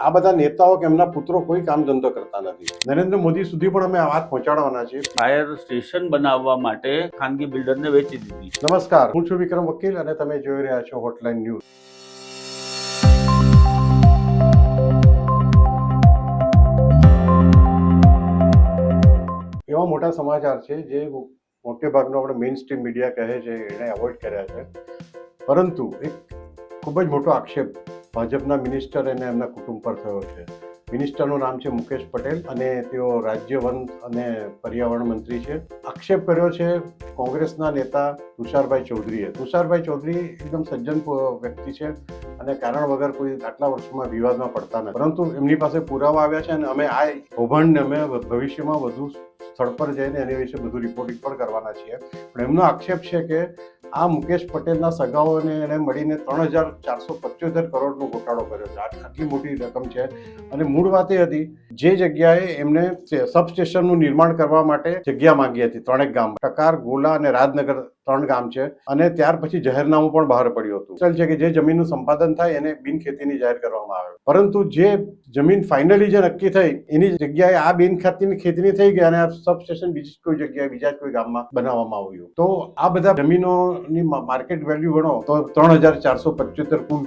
આ બધા નેતાઓ કે એમના પુત્રો કોઈ કામ ધંધો કરતા નથી. નરેન્દ્ર મોદી સુધી પણ અમે આ વાત પહોંચાડવાના છીએ. ફાયર સ્ટેશન બનાવવા માટે ખાનગી બિલ્ડરને વેચી દીધી. નમસ્કાર, હું છું વિક્રમ વકીલ અને તમે જોઈ રહ્યા છો હોટલાઇન ન્યૂઝ. એવા મોટા સમાચાર છે જે મોટે ભાગનો આપણે મેઇન સ્ટ્રીમ મીડિયા કહે છે એને અવોઇડ કર્યા છે, પરંતુ એક ખૂબ જ મોટો આક્ષેપ ભાજપના મિનિસ્ટર અને એમના કુટુંબ પર થયો છે. મિનિસ્ટરનું નામ છે મુકેશ પટેલ અને તેઓ રાજ્ય વન અને પર્યાવરણ મંત્રી છે. આક્ષેપ કર્યો છે કોંગ્રેસના નેતા તુષારભાઈ ચૌધરીએ. તુષારભાઈ ચૌધરી એકદમ સજ્જન વ્યક્તિ છે અને કારણ વગર કોઈ આટલા વર્ષોમાં વિવાદમાં પડતા નથી, પરંતુ એમની પાસે પુરાવા આવ્યા છે અને અમે આ કૌભાંડને અમે ભવિષ્યમાં વધુ સ્થળ પર જઈને એની વિશે બધું રિપોર્ટિંગ પણ કરવાના છીએ. પણ એમનો આક્ષેપ છે કે આ મુકેશ પટેલના સગાઓને એને મળીને 3,475 કરોડનો ઘોટાળો કર્યો છે. આટલી મોટી રકમ છે અને મૂળ વાત એ હતી જે જગ્યાએ એમને સબસ્ટેશનનું નિર્માણ કરવા માટે જગ્યા માંગી હતી, 3 ગામ ટકાર, ગોલા અને રાજનગર 3 ગામ છે અને ત્યાર પછી જાહેરનામું પણ બહાર પડ્યું હતું. ચાલ છે કે જે જમીનનું સંપાદન થાય એને બિનખેતીની જાહેર કરવામાં આવે, પરંતુ જે જમીન ફાઇનલી જે નક્કી થઈ એની જગ્યાએ આ બિનખેતીની ખેતીની થઈ ગઈ અને આ સબસ્ટેશન બીજી કોઈ જગ્યાએ બીજા કોઈ ગામમાં બનાવવામાં આવ્યું. તો આ બધા જમીનોની માર્કેટ વેલ્યુ ગણો તો 3,475 કુલ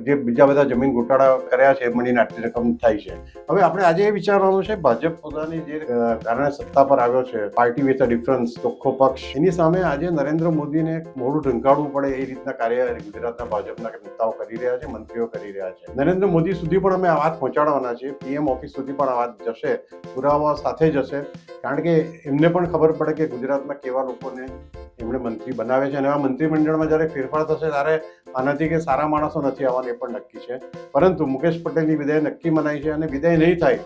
જે બીજા બધા જમીન ગોટાળા કર્યા છે મળીને આટલી રકમ થાય છે. હવે આપણે આજે એ વિચારવાનું છે ભાજપ પોતાની જે કારણે સત્તા પર આવ્યો છે, પાર્ટી વિથ અ ડિફરન્સ, ચોખ્ખો પક્ષ, એની સામે આજે નરેન્દ્ર મોદીને મોઢું ઢંકાવવું પડે એ રીતના કાર્ય ગુજરાતના ભાજપના નેતાઓ કરી રહ્યા છે, મંત્રીઓ કરી રહ્યા છે. નરેન્દ્ર મોદી સુધી પણ અમે આ વાત પહોંચાડવાના છીએ. પીએમ ઓફિસ સુધી પણ આ વાત જશે, પુરાવા સાથે જશે, કારણ કે એમને પણ ખબર પડે કે ગુજરાતમાં કેવા લોકોને એમણે મંત્રી બનાવે છે અને આ મંત્રીમંડળમાં જ્યારે ફેરફાર થશે ત્યારે આનાથી કે સારા માણસો નથી આવવાના એ પણ નક્કી છે. પરંતુ મુકેશ પટેલની વિદાય નક્કી મનાઈ છે અને વિદાય નહીં થાય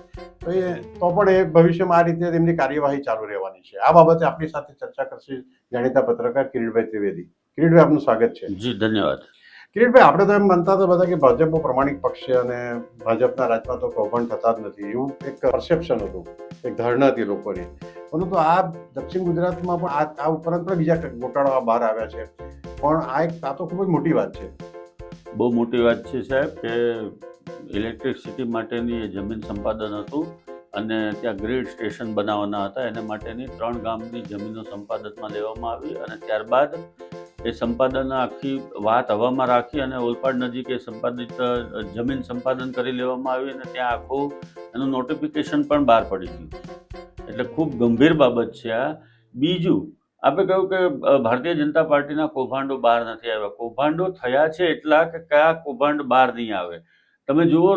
તો પણ એ ભવિષ્યમાં આ રીતે તેમની કાર્યવાહી ચાલુ રહેવાની છે. આ બાબતે આપણી સાથે ચર્ચા કરશે જાણીતા પત્રકાર કિરીટભાઈ ત્રિવેદી. કિરીટભાઈ, આપનું સ્વાગત છે. જી, ધન્યવાદ. કિરીટભાઈ, આપણે તો એમ માનતા હતા બધા કે ભાજપ પ્રામાણિક પક્ષ છે અને ભાજપના રાજમાં તો કૌભાંડ થતા જ નથી, એવું એક પરસેપ્શન હતું, એક ધારણા હતી લોકોની. પરંતુ આ દક્ષિણ ગુજરાતમાં પણ આ ઉપરાંત પણ બીજા ગોટાળા બહાર આવ્યા છે, પણ આ તો ખૂબ જ મોટી વાત છે. બહુ મોટી વાત છે સાહેબ કે ઇલેક્ટ્રિસિટી માટેની એ જમીન સંપાદન હતું અને ત્યાં ગ્રીડ સ્ટેશન બનાવવાના હતા. એને માટેની 3 ગામની જમીનો સંપાદનમાં લેવામાં આવી અને ત્યારબાદ એ સંપાદન આખી વાત હવામાં રાખી અને ઓલપાડ નજીક એ જમીન સંપાદન કરી લેવામાં આવી અને ત્યાં આખું એનું નોટિફિકેશન પણ બહાર પડી ગયું. એટલે ખૂબ ગંભીર બાબત છે આ. બીજું, આપણે કહ્યું કે ભારતીય જનતા પાર્ટીના કૌભાંડો બહાર નથી આવ્યા. કૌભાંડો થયા છે એટલા કે કયા કૌભાંડ બહાર નહીં આવે. તમે જુઓ,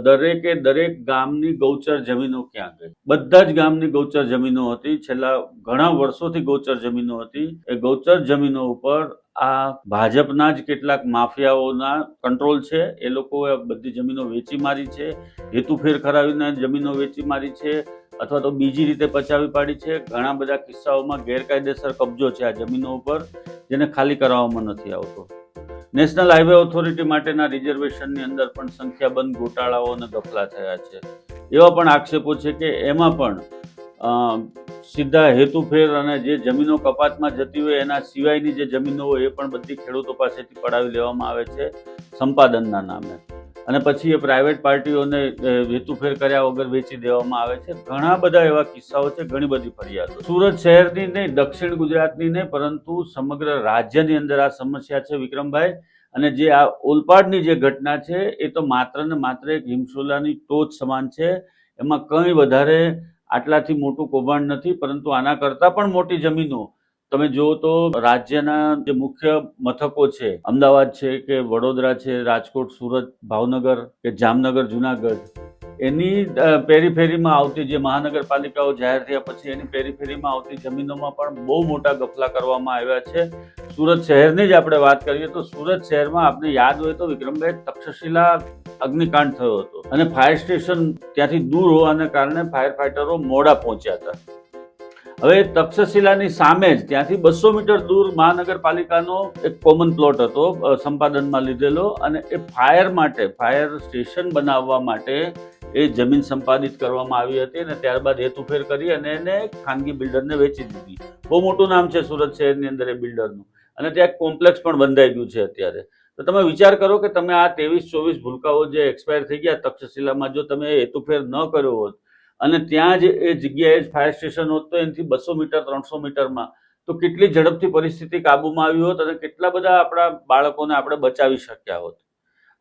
દરેક ગામની ગૌચર જમીનો ક્યાં ગઈ? બધા જ ગામની ગૌચર જમીનો હતી. છેલ્લા ઘણા વર્ષોથી ગૌચર જમીનો હતી. એ ગૌચર જમીનો ઉપર આ ભાજપના જ કેટલાક માફિયાઓના કંટ્રોલ છે. એ લોકોએ બધી જમીનો વેચી મારી છે, હેતુફેર કરાવીને જમીનો વેચી મારી છે અથવા તો બીજી રીતે પચાવી પાડી છે. ઘણા બધા કિસ્સાઓમાં ગેરકાયદેસર કબજો છે આ જમીનો ઉપર, જેને ખાલી કરાવવામાં નથી આવતો. નેશનલ હાઈવે ઓથોરિટી માટેના રિઝર્વેશનની અંદર પણ સંખ્યાબંધ ગોટાળાઓ અને ગફલા થયા છે. એવા પણ આક્ષેપો છે કે એમાં પણ સીધા હેતુફેર અને જે જમીનો કપાતમાં જતી હોય એના સિવાયની જે જમીનો હોય એ પણ બધી ખેડૂતો પાસેથી પડાવી લેવામાં આવે છે સંપાદનના નામે અને પછી એ પ્રાઇવેટ પાર્ટીઓને હેતુફેર કર્યા વગર વેચી દેવામાં આવે છે. ઘણા બધા એવા કિસ્સાઓ છે, ઘણી બધી ફરિયાદો. સુરત શહેરની નહીં, દક્ષિણ ગુજરાતની નહીં, પરંતુ સમગ્ર રાજ્યની અંદર આ સમસ્યા છે વિક્રમભાઈ. અને જે આ ઓલપાડની જે ઘટના છે એ તો માત્ર ને માત્ર એક હિમશોલાની ટોચ સમાન છે. એમાં કંઈ વધારે આટલાથી મોટું કૌભાંડ નથી, પરંતુ આના કરતાં પણ મોટી જમીનો તમે જુઓ તો રાજ્યના જે મુખ્ય મથકો છે, અમદાવાદ છે કે વડોદરા છે, રાજકોટ, સુરત, ભાવનગર કે જામનગર, જુનાગઢ, એની પેરીફેરીમાં આવતી જે મહાનગરપાલિકાઓ જાહેર થયા પછી એની પેરીફેરીમાં આવતી જમીનોમાં પણ બહુ મોટા ગફલા કરવામાં આવ્યા છે. સુરત શહેરની જ આપણે વાત કરીએ તો સુરત શહેરમાં આપણે યાદ હોય તો વિક્રમભાઈ, તક્ષશિલા અગ્નિકાંડ થયો હતો અને ફાયર સ્ટેશન ત્યાંથી દૂર હોવાને કારણે ફાયર ફાઈટરો મોડા પહોંચ્યા હતા. હવે તક્ષશિલાની સામે જ ત્યાંથી 200 મીટર દૂર મહાનગરપાલિકાનો એક કોમન પ્લોટ હતો સંપાદનમાં લીધેલો અને એ ફાયર સ્ટેશન બનાવવા માટે એ જમીન સંપાદિત કરવામાં આવી હતી અને ત્યારબાદ હેતુફેર કરી અને એને ખાનગી બિલ્ડરને વેચી દીધી. બહુ મોટું નામ છે સુરત શહેરની અંદર એ બિલ્ડરનું અને ત્યાં એક કોમ્પ્લેક્સ પણ બંધાઈ ગયું છે અત્યારે. તો તમે વિચાર કરો કે તમે આ 23-24 ભૂલકાઓ જે એક્સપાયર થઈ ગયા તક્ષશિલામાં, જો તમે હેતુફેર ન કર્યો હોત અને ત્યાં જ એ જગ્યાએ જ ફાયર સ્ટેશન હોત, તો એનાથી 200 મીટર 300 મીટરમાં, તો કેટલી ઝડપથી પરિસ્થિતિ કાબૂમાં આવી હોત અને કેટલા બધા આપણા બાળકોને આપણે બચાવી શક્યા હોત.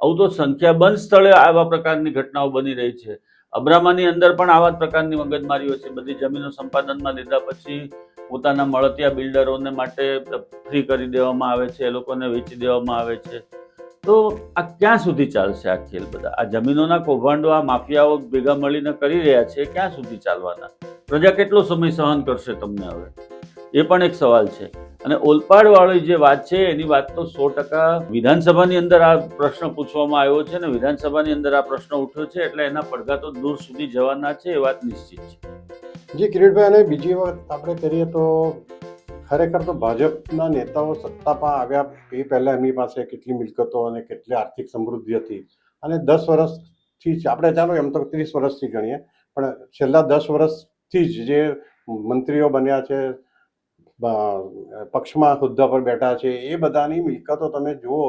આવું તો સંખ્યાબંધ સ્થળે આવા પ્રકારની ઘટનાઓ બની રહી છે. અબ્રામાની અંદર પણ આવા જ પ્રકારની મગજમારીઓ છે. બધી જમીનો સંપાદનમાં લીધા પછી પોતાના મળતિયા બિલ્ડરોને માટે ફ્રી કરી દેવામાં આવે છે, એ લોકોને વેચી દેવામાં આવે છે. તો આ ક્યાં સુધી ચાલશે આ ખેલ? બધા આ જમીનોના કૌભાંડો આ માફિયાઓ ભેગા મળીને કરી રહ્યા છે, ક્યાં સુધી ચાલવાના? પ્રજા કેટલો સમય સહન કરશે તમને? હવે એ પણ એક સવાલ છે. અને ઓલપાડ વાળી જે વાત છે એની વાત તો 100% વિધાનસભાની અંદર આ પ્રશ્ન પૂછવામાં આવ્યો છે અને વિધાનસભાની અંદર આ પ્રશ્ન ઉઠ્યો છે, એટલે એના પડઘા તો દૂર સુધી જવાના છે, એ વાત નિશ્ચિત છે. જી કિરીટભાઈ, અને બીજી વાત આપણે કરીએ તો ખરેખર તો ભાજપના નેતાઓ સત્તામાં આવ્યા એ પહેલાં એમની પાસે કેટલી મિલકતો અને કેટલી આર્થિક સમૃદ્ધિ હતી, અને 10 વર્ષથી જ આપણે, ચાલો એમ તો 30 વર્ષથી ગણીએ, પણ છેલ્લા 10 વર્ષથી જ જે મંત્રીઓ બન્યા છે, પક્ષમાં હોદ્દા પર બેઠા છે, એ બધાની મિલકતો તમે જુઓ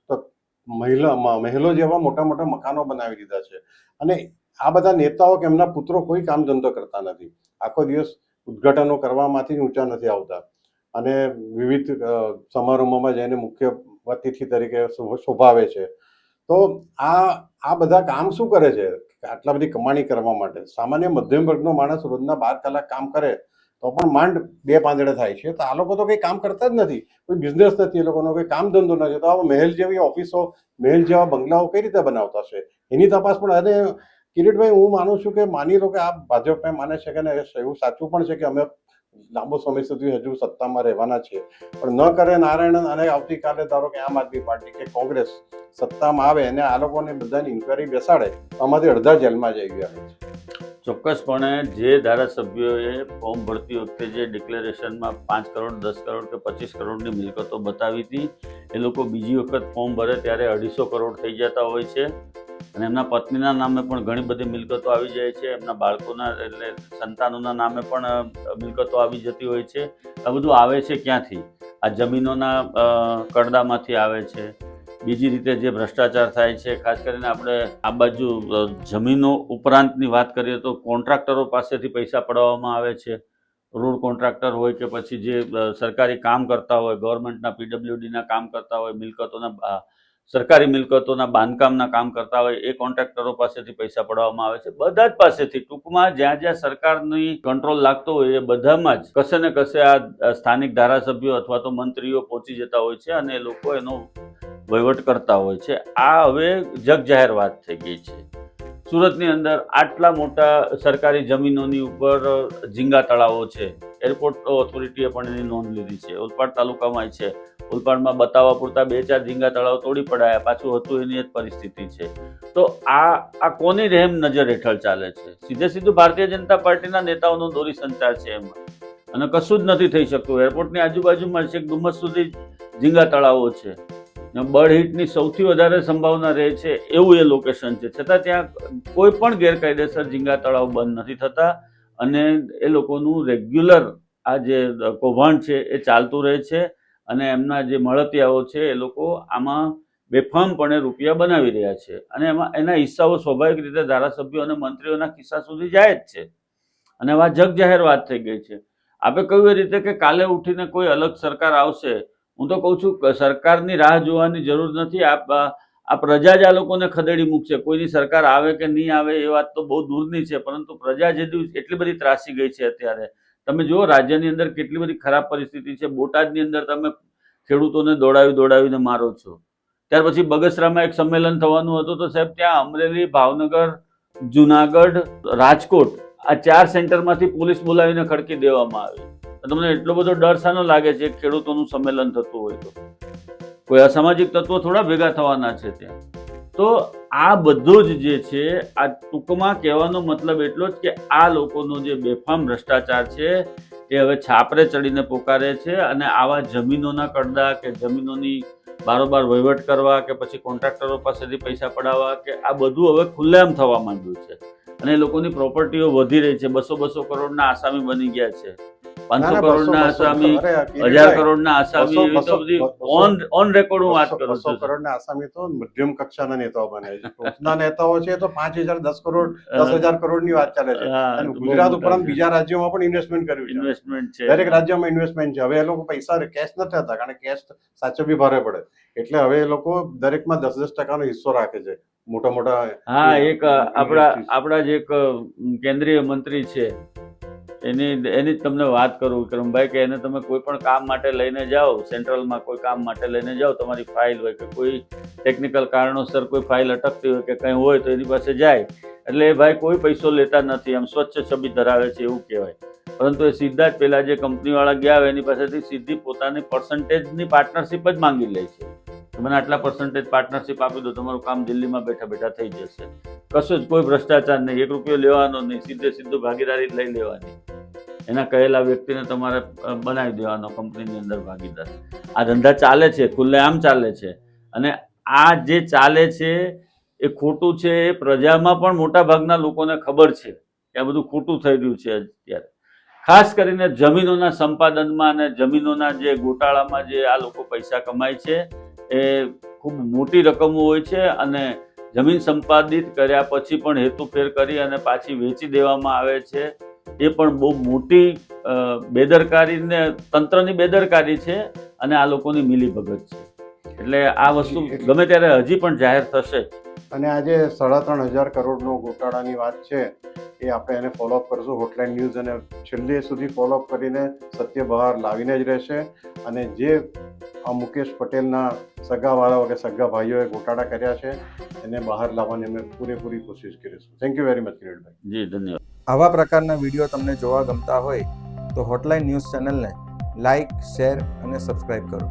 તો મહેલો જેવા મોટા મોટા મકાનો બનાવી દીધા છે. અને આ બધા નેતાઓ કે એમના પુત્રો કોઈ કામ ધંધો કરતા નથી, આખો દિવસ ઉદ્ઘાટનો કરવામાંથી ઊંચા નથી આવતા, અને વિવિધ સમારંભોમાં જઈને મુખ્ય અતિથિ તરીકે શોભાવે છે. તો આ બધા કામ શું કરે છે આટલા બધી કમાણી કરવા માટે? સામાન્ય મધ્યમ વર્ગનો માણસ રોજના 12 કલાક કામ કરે તો પણ માંડ 2 પાંદડે થાય છે. તો આ લોકો તો કંઈ કામ કરતા જ નથી, કોઈ બિઝનેસ નથી, એ લોકોનો કોઈ કામ ધંધો નથી. તો આ મહેલ જેવી ઓફિસો, મહેલ જેવા બંગલાઓ કઈ રીતે બનાવતા છે એની તપાસ પણ. અને કિરીટભાઈ, હું માનું છું કે માની લો કે આ ભાજપને માને છે કે એવું સાચું પણ છે કે અમે લાંબો સમય સુધી હજુ સત્તામાં રહેવાના છે, પણ ન કરે નારાયણન અને આવતીકાલે ધારો કે આમ આદમી પાર્ટી કે કોંગ્રેસ સત્તામાં આવે અને આ લોકોને બધાની ઇન્કવાયરી બેસાડે તો આમાંથી અડધા જેલમાં જઈ ગયા હોય છે. ચોક્કસપણે જે ધારાસભ્યોએ ફોર્મ ભરતી વખતે જે ડિક્લેરેશનમાં 5 કરોડ 10 કરોડ કે 25 કરોડની મિલકતો બતાવી હતી, એ લોકો બીજી વખત ફોર્મ ભરે ત્યારે 250 કરોડ થઈ જતા હોય છે. અને એમના પત્નીના નામે પણ ઘણી બધી મિલકતો આવી જાય છે, એમના બાળકોના એટલે સંતાનોના નામે પણ મિલકતો આવી જતી હોય છે. આ બધું આવે છે ક્યાંથી? આ જમીનોના કડદામાંથી આવે છે. બીજી રીતે જે ભ્રષ્ટાચાર થાય છે, ખાસ કરીને આપણે આ બાજુ જમીનો ઉપરાંતની વાત કરીએ તો કોન્ટ્રાક્ટરો પાસેથી પૈસા પડાવવામાં આવે છે. રોડ કોન્ટ્રાક્ટર હોય કે પછી જે સરકારી કામ કરતા હોય, ગવર્મેન્ટના PWDના કામ કરતા હોય, મિલકતોના સરકારી મિલકતોના બાંધકામના કામ કરતા હોય, એ કોન્ટ્રાક્ટરો પાસેથી પૈસા પડાવવામાં આવે છે. બધા જ પાસેથી, ટૂંકમાં જ્યાં જ્યાં સરકારની કંટ્રોલ લાગતો હોય એ બધામાં જ કશે ને કશે આ સ્થાનિક ધારાસભ્યો અથવા તો મંત્રીઓ પહોંચી જતા હોય છે અને એ લોકો એનો વહીવટ કરતા હોય છે. આ હવે જગજાહેર વાત થઈ ગઈ છે. સુરતની અંદર આટલા મોટા સરકારી જમીનોની ઉપર ઝીંગા તળાવો છે. એરપોર્ટ ઓથોરિટીએ પણ એની નોંધ લીધી છે. ઓલપાડ તાલુકામાં છે. ઓલપાડમાં બતાવવા પૂરતા 2-4 ઝીંગા તળાવ તોડી પડાયા, પાછું હતું એની જ પરિસ્થિતિ છે. તો આ કોની રહેમ નજર હેઠળ ચાલે છે? સીધું ભારતીય જનતા પાર્ટીના નેતાઓનો દોરી સંચાર છે એમાં, અને કશું જ નથી થઈ શકતું. એરપોર્ટની આજુબાજુમાં છે, ડુમસ સુધી ઝીંગા તળાવો છે. બર્ડ હિટની સૌથી વધારે સંભાવના રહે છે એવું એ લોકેશન છે, છતાં ત્યાં કોઈ પણ ગેરકાયદેસર ઝીંગા તળાવ બંધ નથી થતા અને એ લોકોનું રેગ્યુલર આ જે કૌભાંડ છે એ ચાલતું રહે છે. અને એમના જે મળતિયાઓ છે એ લોકો આમાં બેફામપણે રૂપિયા બનાવી રહ્યા છે અને એના હિસ્સાઓ સ્વાભાવિક રીતે ધારાસભ્યો અને મંત્રીઓના ખિસ્સા સુધી જાય જ છે. અને આ જગજાહેર વાત થઈ ગઈ છે. આપણે કહ્યું એ રીતે કે કાલે ઉઠીને કોઈ અલગ સરકાર આવશે, હું તો કહું છું સરકારની રાહ જોવાની જરૂર નથી. આ પ્રજા જ આ લોકોને ખદેડી મૂકશે. કોઈની સરકાર આવે કે નહીં આવે એ વાત તો બહુ દૂરની છે, પરંતુ પ્રજા એટલી બધી ત્રાસી ગઈ છે અત્યારે. તમે જુઓ રાજ્યની અંદર કેટલી બધી ખરાબ પરિસ્થિતિ છે. બોટાદની અંદર તમે ખેડૂતોને દોડાવીને મારો છો. ત્યાર પછી બગસરામાં એક સંમેલન થવાનું હતું, તો સાહેબ ત્યાં અમરેલી, ભાવનગર, જુનાગઢ, રાજકોટ આ 4 સેન્ટરમાંથી પોલીસ બોલાવીને ખડકી દેવામાં આવી. તમને એટલો બધો ડર શાનો લાગે છે? ખેડૂતોનું સંમેલન થતું હોય તો કોઈ અસામાજિક તત્વો થોડા ભેગા થવાના છે ત્યાં? તો આ બધું જ જે છે, આ ટૂંકમાં કહેવાનો મતલબ એટલો જ કે આ લોકોનો જે બેફામ ભ્રષ્ટાચાર છે એ હવે છાપરે ચડીને પોકારે છે. અને આવા જમીનોના કડદા કે જમીનોની બારોબાર વહીવટ કરવા કે પછી કોન્ટ્રાક્ટરો પાસેથી પૈસા પડાવવા કે આ બધું હવે ખુલ્લેઆમ થવા માંડ્યું છે. અને એ લોકોની પ્રોપર્ટીઓ વધી રહી છે. 200 કરોડના આસામી બની ગયા છે. 500 ના, કરોડના 200, આસામી, અરે, 1000 કિરીટભાઈ, કરોડના આસામી, 200, એવી તો બધી 200, ઓન રેકોર્ડ હું વાત કરું 200 છું. કરોડના આસામી તો મધ્યમ કક્ષાના નેતાઓ બને છે. ટોચના નેતાઓ છે તો 5,000, 10 કરોડ, 10,000 કરોડની વાત ચાલે છે. હા, અને તો બહુ ગુજરાત મોટા ઉપરાંત છે. બીજા રાજ્યોમાં પણ ઇન્વેસ્ટમેન્ટ કર્યું છે. ઇન્વેસ્ટમેન્ટ છે. દરેક રાજ્યમાં ઇન્વેસ્ટમેન્ટ છે. હવે એ લોકો પૈસા કેશ નથી હતા, કારણ કે કેશ સાચવવી ભારે પડે. એટલે હવે એ લોકો દરેકમાં 10-10% હિસ્સો રાખે છે. મોટા મોટા હા, એક આપણા જ એક કેન્દ્રીય મંત્રી છે, એની જ તમને વાત કરું વિક્રમભાઈ, કે એને તમે કોઈ પણ કામ માટે લઈને જાઓ, સેન્ટ્રલમાં કોઈ કામ માટે લઈને જાઓ, તમારી ફાઇલ હોય કે કોઈ ટેકનિકલ કારણોસર કોઈ ફાઇલ અટકતી હોય કે કંઈ હોય તો એની પાસે જાય, એટલે એ ભાઈ કોઈ પૈસો લેતા નથી, આમ સ્વચ્છ છબી ધરાવે છે એવું કહેવાય. પરંતુ એ સીધા જ પેલા જે કંપનીવાળા ગયા હોય એની પાસેથી સીધી પોતાની પર્સન્ટેજની પાર્ટનરશિપ જ માંગી લે છે. મને આટલા પર્સન્ટેજ પાર્ટનરશિપ આપી દો, તમારું કામ દિલ્હીમાં બેઠા બેઠા થઈ જશે. કશું જ કોઈ ભ્રષ્ટાચાર નહીં, 1 રૂપિયો લેવાનો નહીં, સીધું ભાગીદારી લઈ લેવાની. એના કહેલા વ્યક્તિને તમારે બનાવી દેવાનો કંપનીની અંદર ભાગીદાર. આ ધંધા ચાલે છે, ખુલ્લેઆમ ચાલે છે. અને આ જે ચાલે છે એ ખોટું છે, એ પ્રજામાં પણ મોટા ભાગના લોકોને ખબર છે કે આ બધું ખોટું થઈ રહ્યું છે અત્યારે. ખાસ કરીને જમીનોના સંપાદનમાં અને જમીનોના જે ગોટાળામાં જે આ લોકો પૈસા કમાય છે એ ખૂબ મોટી રકમો હોય છે, અને જમીન સંપાદિત કર્યા પછી પણ હેતુફેર કરી અને પાછી વેચી દેવામાં આવે છે. એ પણ બહુ મોટી બેદરકારીને તંત્રની બેદરકારી છે, અને આ લોકોની મિલીભગત છે. એટલે આ વસ્તુ ગમે ત્યારે હજી પણ જાહેર થશે. અને આજે 3.5 કરોડનો ગોટાળાની વાત છે, એ આપણે એને ફોલોઅપ કરશું. હોટલાઇન ન્યૂઝ અને છેલ્લે સુધી ફોલોઅપ કરીને સત્ય બહાર લાવીને જ રહેશે. અને જે આ મુકેશ પટેલના સગાવાળાઓ કે સગા ભાઈઓએ ગોટાળા કર્યા છે એને બહાર લાવવાની અમે પૂરેપૂરી કોશિશ કરીશું. Thank you very much Kiritbhai. જી, ધન્યવાદ. આવા પ્રકારના વિડીયો તમને જોવા ગમતા હોય તો હોટલાઇન ન્યૂઝ ચેનલને લાઇક, શેર અને સબસ્ક્રાઇબ કરો.